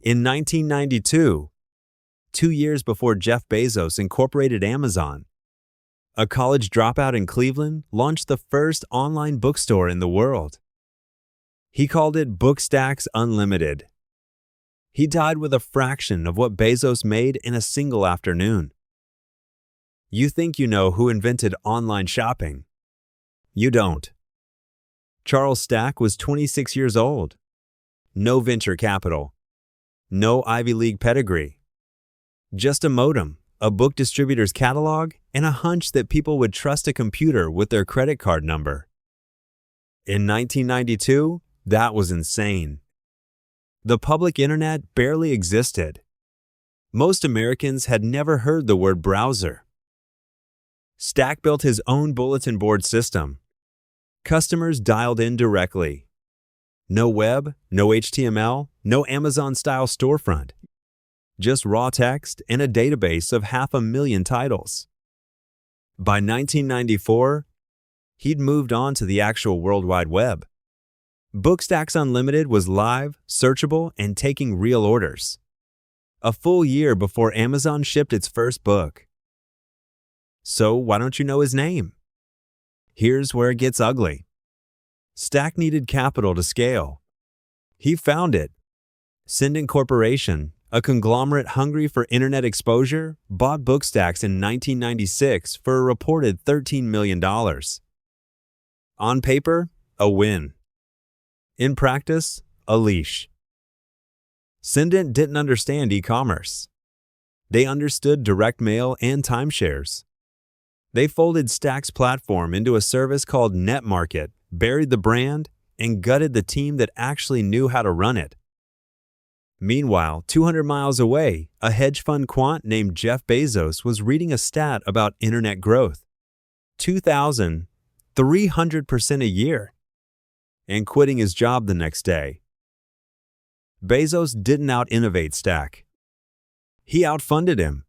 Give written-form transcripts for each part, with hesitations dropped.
In 1992, 2 years before Jeff Bezos incorporated Amazon, a college dropout in Cleveland launched the first online bookstore in the world. He called it Bookstacks Unlimited. He died with a fraction of what Bezos made in a single afternoon. You think you know who invented online shopping? You don't. Charles Stack was 26 years old. No venture capital. No Ivy League pedigree. Just a modem, a book distributor's catalog, and a hunch that people would trust a computer with their credit card number. In 1992, that was insane. The public internet barely existed. Most Americans had never heard the word browser. Stack built his own bulletin board system. Customers dialed in directly. No web, no HTML, no Amazon-style storefront. Just raw text and a database of 500,000 titles. By 1994, he'd moved on to the actual World Wide Web. Bookstacks Unlimited was live, searchable, and taking real orders. A full year before Amazon shipped its first book. So why don't you know his name? Here's where it gets ugly. Stack needed capital to scale. He found it. Cendant Corporation, a conglomerate hungry for internet exposure, bought Bookstacks in 1996 for a reported $13 million. On paper, a win. In practice, a leash. Cendant didn't understand e-commerce. They understood direct mail and timeshares. They folded Stack's platform into a service called NetMarket, buried the brand, and gutted the team that actually knew how to run it. Meanwhile, 200 miles away, a hedge fund quant named Jeff Bezos was reading a stat about internet growth. 2,300% a year. And quitting his job the next day. Bezos didn't out-innovate Stack. He outfunded him.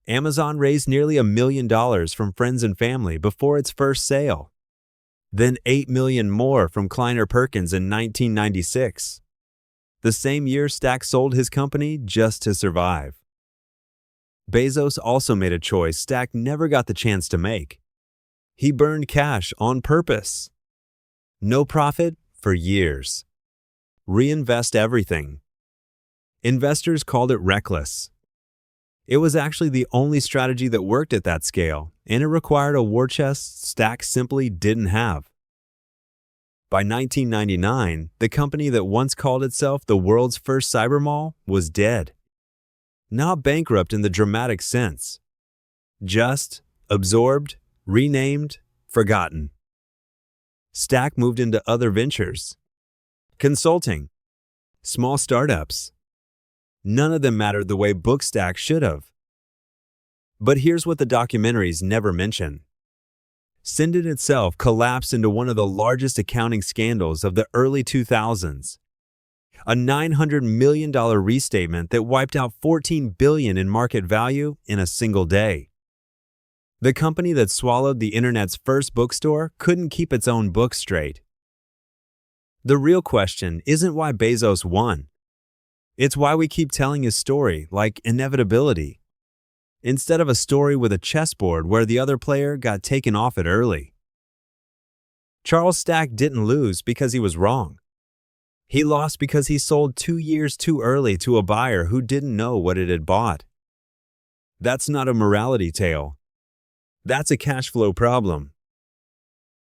Amazon raised nearly $1 million from friends and family before its first sale. Then $8 million more from Kleiner Perkins in 1996. The same year Stack sold his company just to survive. Bezos also made a choice Stack never got the chance to make. He burned cash on purpose. No profit for years. Reinvest everything. Investors called it reckless. It was actually the only strategy that worked at that scale, and it required a war chest Stack simply didn't have. By 1999, the company that once called itself the world's first cyber mall was dead. Not bankrupt in the dramatic sense. Just absorbed, renamed, forgotten. Stack moved into other ventures. Consulting. Small startups. None of them mattered the way Bookstacks should have. But here's what the documentaries never mention. Cendant itself collapsed into one of the largest accounting scandals of the early 2000s. A $900 million restatement that wiped out $14 billion in market value in a single day. The company that swallowed the internet's first bookstore couldn't keep its own books straight. The real question isn't why Bezos won. It's why we keep telling his story like inevitability, instead of a story with a chessboard where the other player got taken off it early. Charles Stack didn't lose because he was wrong. He lost because he sold 2 years too early to a buyer who didn't know what it had bought. That's not a morality tale. That's a cash flow problem.